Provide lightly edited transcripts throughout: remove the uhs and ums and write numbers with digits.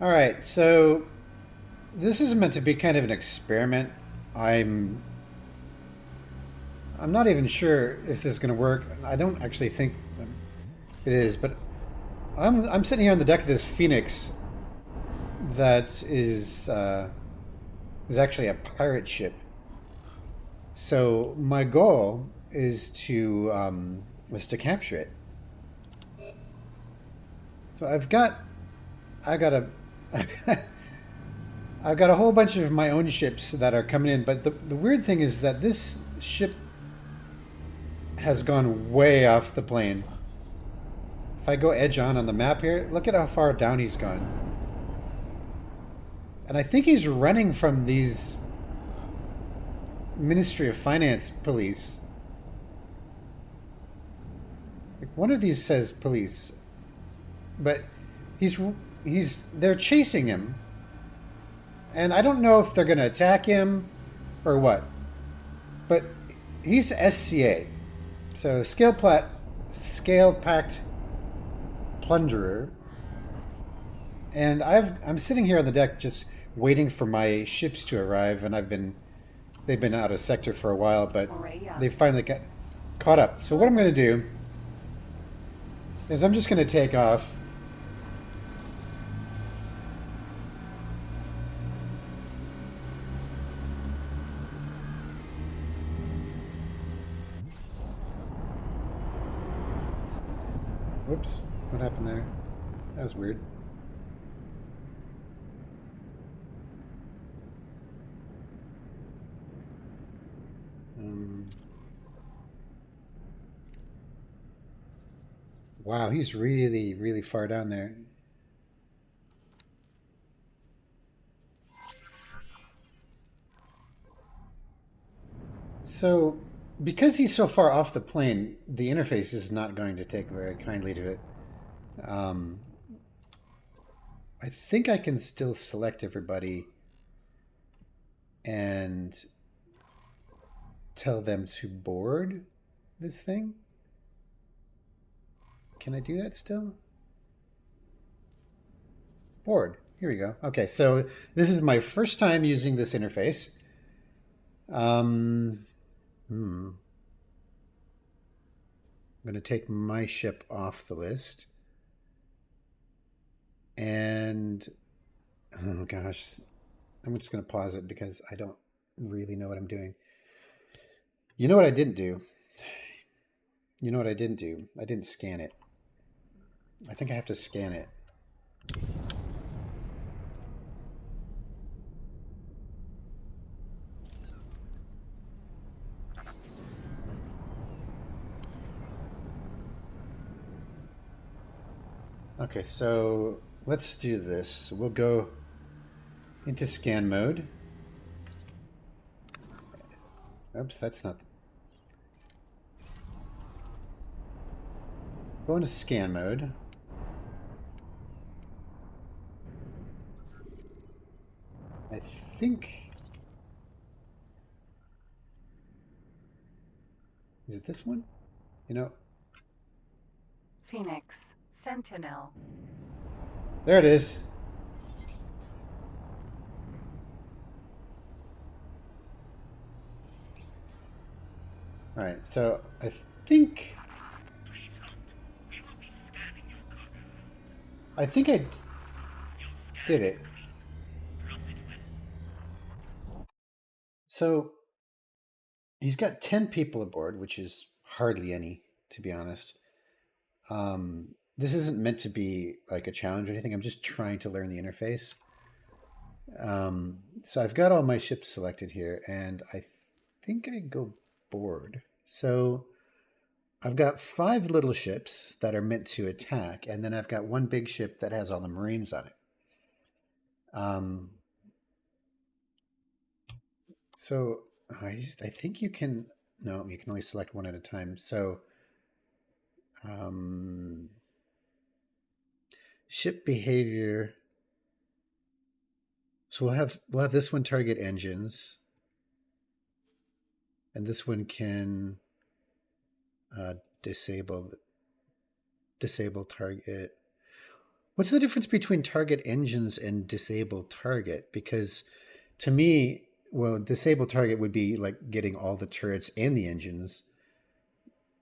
All right, so this is meant to be kind of an experiment. I'm I'm not even sure if this is going to work. I don't actually think it is, but I'm sitting here on the deck of this Phoenix that is actually a pirate ship. So my goal is to capture it. So I got a I've got a whole bunch of my own ships that are coming in, but the weird thing is that this ship has gone way off the plane. If I go edge on the map here, look at how far down he's gone. And I think he's running from these Ministry of Finance police. Like one of these says police, but he's they're chasing him, and I don't know if they're going to attack him or what. But he's SCA, so scale packed plunderer, and I'm sitting here on the deck just waiting for my ships to arrive, and they've been out of sector for a while, but they finally got caught up. So what I'm going to do is I'm just going to take off. Whoops, what happened there? That was weird. Um, wow, he's really, really far down there. So, because he's so far off the plane, the interface is not going to take very kindly to it. Um, I think I can still select everybody and tell them to board this thing. Can I do that still? Board. Here we go. Okay, so this is my first time using this interface. Um, I'm going to take my ship off the list. And, oh gosh, I'm just going to pause it because I don't really know what I'm doing. You know what I didn't do? You know what I didn't do? I didn't scan it. I think I have to scan it. Okay, so let's do this. We'll go into scan mode. Oops, that's not. Go into scan mode. I think. Is it this one? You know. Phoenix, Sentinel. There it is. All right, so I think. I think I did it. So he's got 10 people aboard, which is hardly any, to be honest. This isn't meant to be like a challenge or anything. I'm just trying to learn the interface. So I've got all my ships selected here, and I think I go board. So I've got 5 little ships that are meant to attack, and then I've got one big ship that has all the Marines on it. So I think you can, no, you can only select one at a time. So um, ship behavior. So we'll have this one target engines, and this one can uh, disable disable target. What's the difference between target engines and disable target? Because to me, well, disable target would be like getting all the turrets and the engines,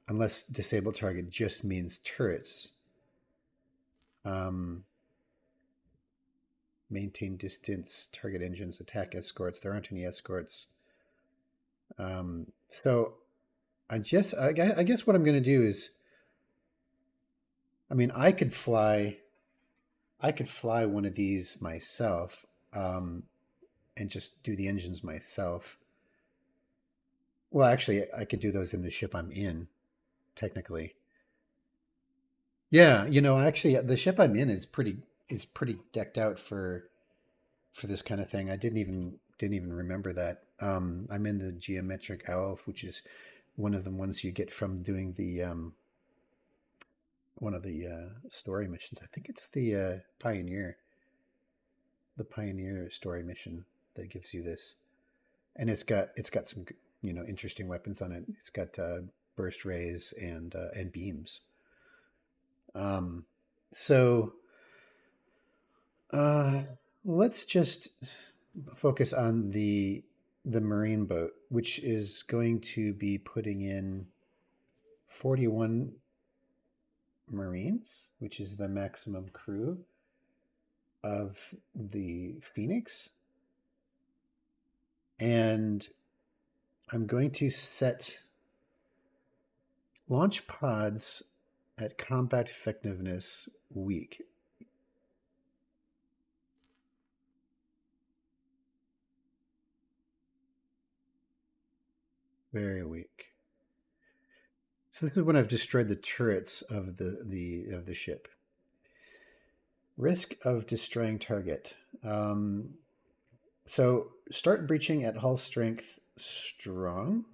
unless disable target just means turrets. Maintain distance, target engines, attack escorts. There aren't any escorts. So I guess what I'm going to do is, I mean, I could fly one of these myself, and just do the engines myself. Well, actually, I could do those in the ship I'm in, technically. Yeah, actually, the ship I'm in is pretty decked out for this kind of thing. I didn't even remember that. I'm in the Geometric Owl, which is one of the ones you get from doing the one of the story missions. I think it's the Pioneer story mission that gives you this, and it's got some interesting weapons on it. It's got burst rays and beams. So let's just focus on the marine boat, which is going to be putting in 41 Marines, which is the maximum crew of the Phoenix. And I'm going to set launch pods at combat effectiveness weak. Very weak. So this is when I've destroyed the turrets of the ship. Risk of destroying target. So start breaching at hull strength strong,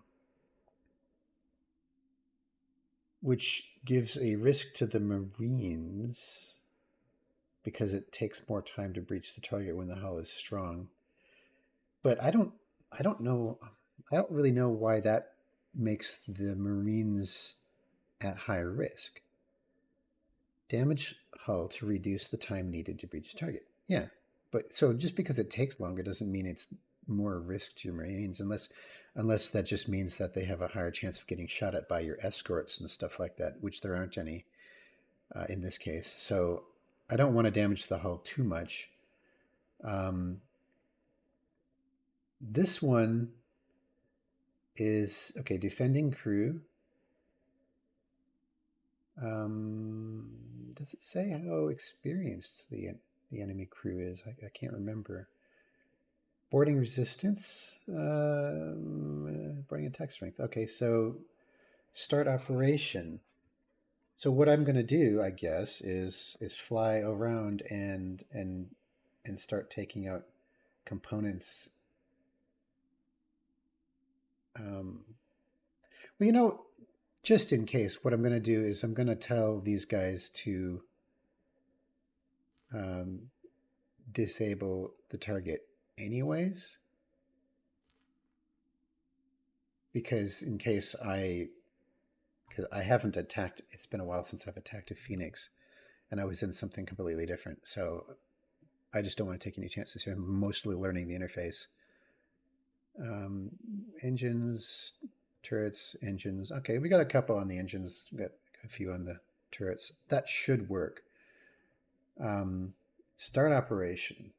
which gives a risk to the Marines because it takes more time to breach the target when the hull is strong. But I don't know. I don't really know why that makes the Marines at higher risk. Damage hull to reduce the time needed to breach target. Yeah, but so just because it takes longer doesn't mean it's more risk to your Marines, unless that just means that they have a higher chance of getting shot at by your escorts and stuff like that, which there aren't any in this case. So I don't want to damage the hull too much. This one is okay. Defending crew. Does it say how experienced the enemy crew is? I can't remember. Boarding resistance, boarding attack strength. Okay, so start operation. So what I'm going to do, I guess, is fly around and start taking out components. Well, just in case, what I'm going to do is I'm going to tell these guys to disable the target anyways, because in case because I haven't attacked, it's been a while since I've attacked a Phoenix, and I was in something completely different, so I just don't want to take any chances here. I'm mostly learning the interface. Engines, turrets, engines. Okay, we got a couple on the engines, we got a few on the turrets. That should work. Start operation.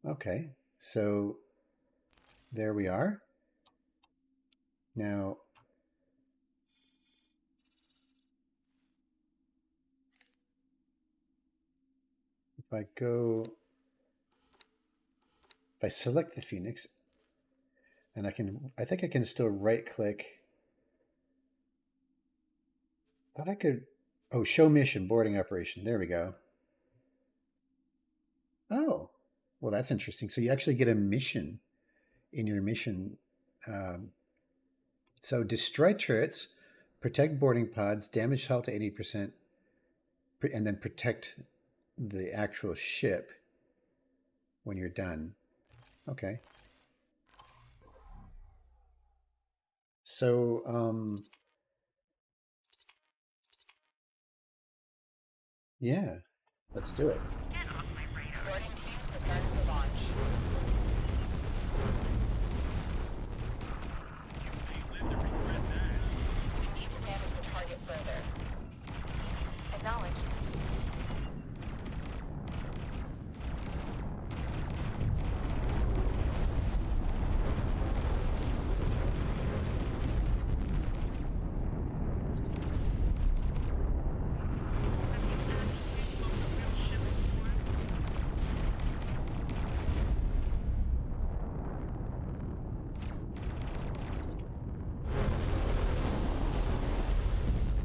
Okay, so there we are. Now, if I select the Phoenix, and I think I can still right click. Thought I could, oh, show mission, boarding operation. There we go. Oh, well, that's interesting. So you actually get a mission in your mission. So destroy turrets, protect boarding pods, damage hull to 80%, and then protect the actual ship when you're done. Okay. So, yeah, let's do it. Boarding team preparing for launch. We need to damage the target further. Acknowledged.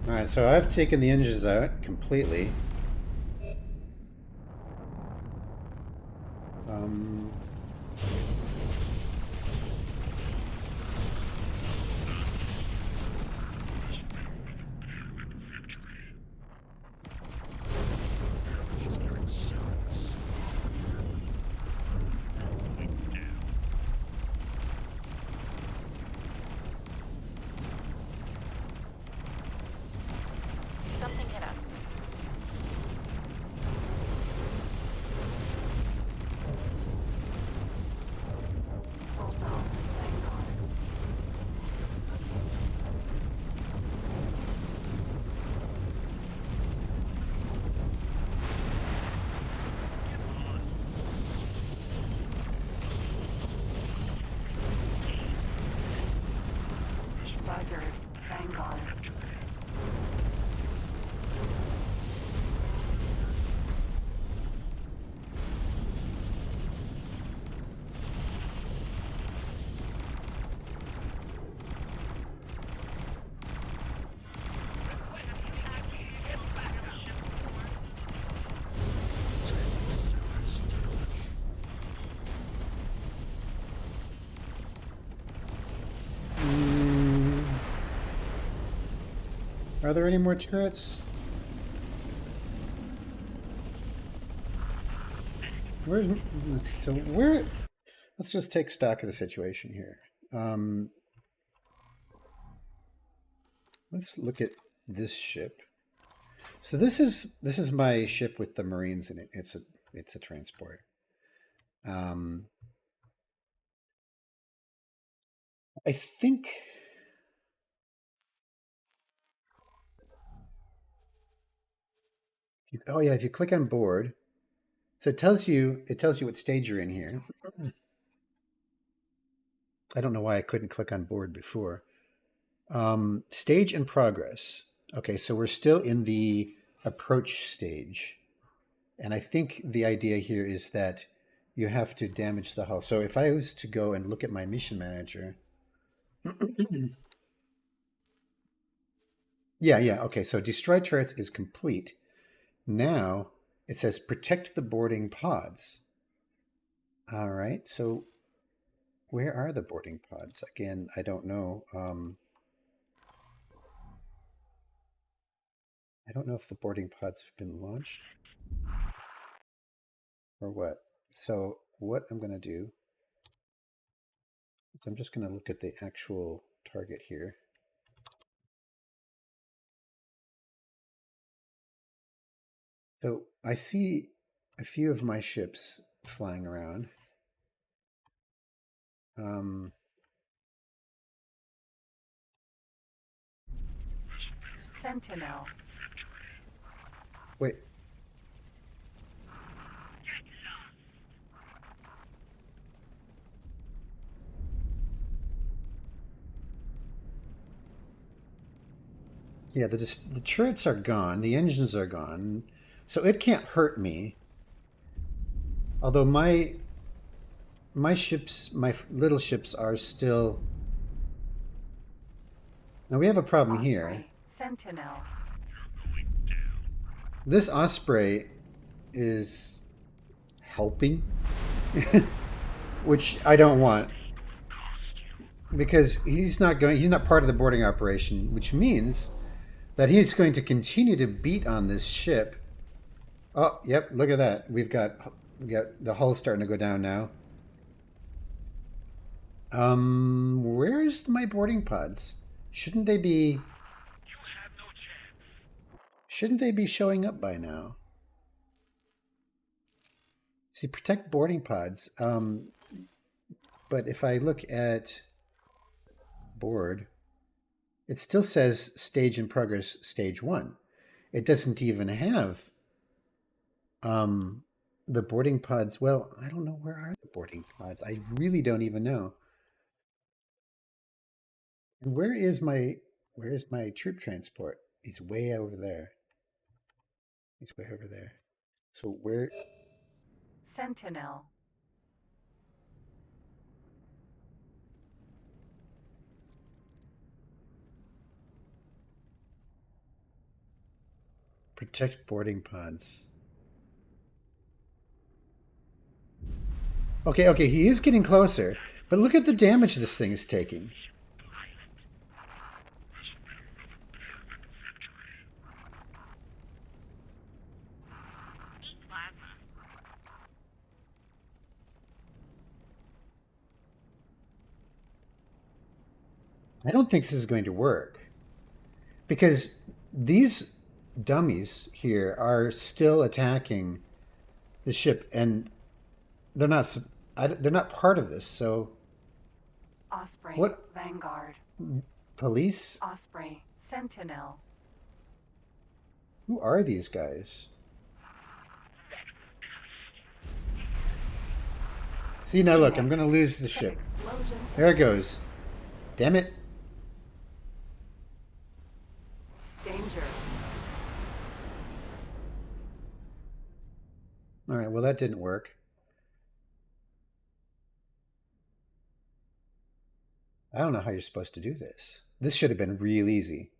All right, so I've taken the engines out completely. Um, Something hit us. Buzzard, Vanguard. mm, are there any more turrets? Where's so where? Let's just take stock of the situation here. Let's look at this ship. So this is my ship with the Marines in it. It's a transport. I think oh yeah, if you click on board, so it tells you what stage you're in here. I don't know why I couldn't click on board before. Stage in progress. Okay, so we're still in the approach stage. And I think the idea here is that you have to damage the hull. So if I was to go and look at my mission manager. Yeah. Okay, so destroy turrets is complete. Now it says protect the boarding pods. All right, so where are the boarding pods? Again, I don't know. I don't know if the boarding pods have been launched or what. So what I'm going to do is I'm just going to look at the actual target here. So I see a few of my ships flying around. Sentinel. Wait. Yeah, the turrets are gone. The engines are gone. So it can't hurt me. Although my ships, my little ships are still... Now we have a problem Osprey. here. Sentinel. This Osprey is helping, which I don't want, because he's not part of the boarding operation, which means that he's going to continue to beat on this ship. Oh, yep, look at that. We got the hull starting to go down now. Where's my boarding pods? Shouldn't they be... Shouldn't they be showing up by now? See, protect boarding pods. But if I look at board, it still says stage in progress, stage 1. It doesn't even have the boarding pods. Well, I don't know. Where are the boarding pods? I really don't even know. And where is my troop transport? He's way over there. He's way over there. So where... Sentinel. Protect boarding pods. Okay, he is getting closer. But look at the damage this thing is taking. I don't think this is going to work. Because these dummies here are still attacking the ship, and they're not part of this. So Osprey. What? Vanguard. police, Osprey. Sentinel. who are these guys? See, now look, I'm gonna lose the ship. Explosion. There it goes. Damn it. Danger. All right, well, that didn't work. I don't know how you're supposed to do this. This should have been real easy.